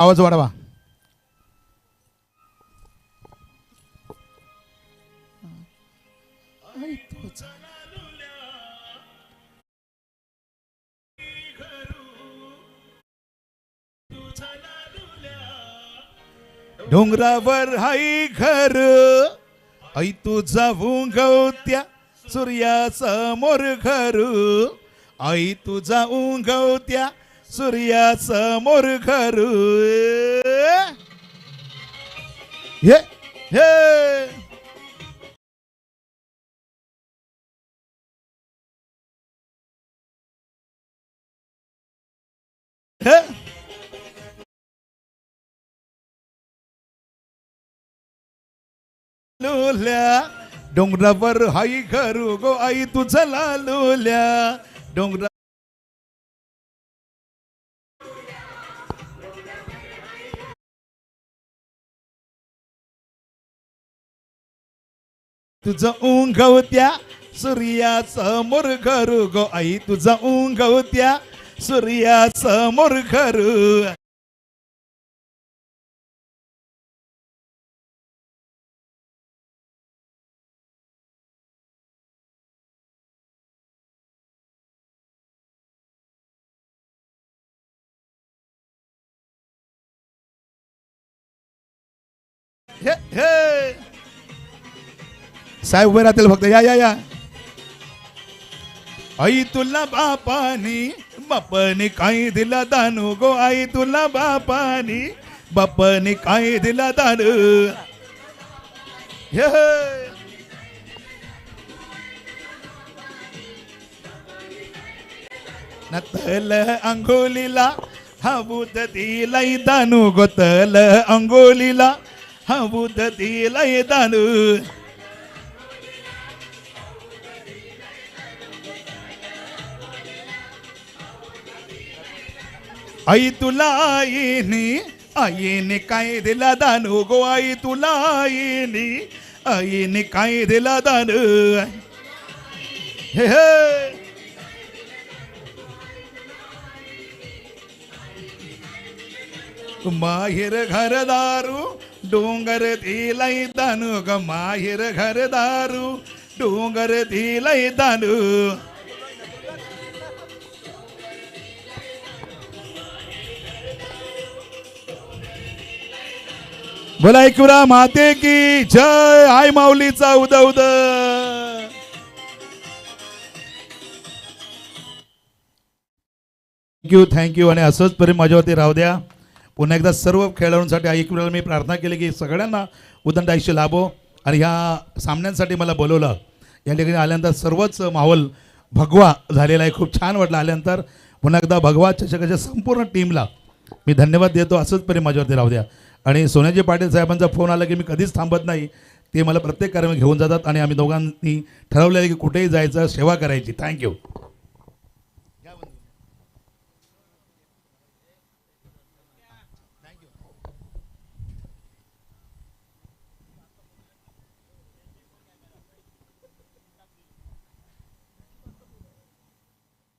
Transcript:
आवाज वाढवा. डोंगरावर हाय घर आई तुझा उंगवत्या सूर्यासमोर घर आई तुझा उंगवत्या सूर्यासमोर घर. हे हे हे लोल्या डोंगरावर हाय घर गो आई तुझा लालोल्या डोंगरा तुझं उंगवत्या सूर्यासमोर घर गो आई तुझा उंगवत्या सूर्यासमोर घर. हे हे साहेब उभे राहतील फक्त. या या या. आई तुला बापानी काय दिला दानू गो आई तुला बापानी काय दिला दान. हे तल अंगोलीला हबूत दिलाई दानू गो तल अंगोलीला हबूत दिलाई दानू. आई तुला आईने काय दिला दानू गो आई तुला आईने काय दिला दान. हे हे माहेर घरदारू डोंगर दिलाई दानू ग माहेर घरदारू डोंगर दिलाई दानू. बोला एकविरा माते की जय. आई माऊलीचा उद उद. थँक्यू. आणि असंच प्रेम माझ्यावरती राहू द्या. पुन्हा एकदा सर्व खेळाडूंसाठी एकविराला मी प्रार्थना केली की सगळ्यांना उदंड आयुष्य लाभो. आणि ह्या सामन्यांसाठी मला बोलवलं. या ठिकाणी आल्यानंतर सर्वच माहोल भगवा झालेला आहे. खूप छान वाटलं आल्यानंतर. पुन्हा एकदा भगवा चषकाच्या संपूर्ण टीमला मी धन्यवाद देतो. असंच प्रेम माझ्यावरती राहू द्या. आणि सोन्याजी पाटील साहेबांचा फोन आला की मी कधीच थांबत नाही. ते मला प्रत्येक कार्यक्रम घेऊन जातात आणि आम्ही दोघांनी ठरवलेलं की कुठेही जायचं सेवा करायची. थँक्यू.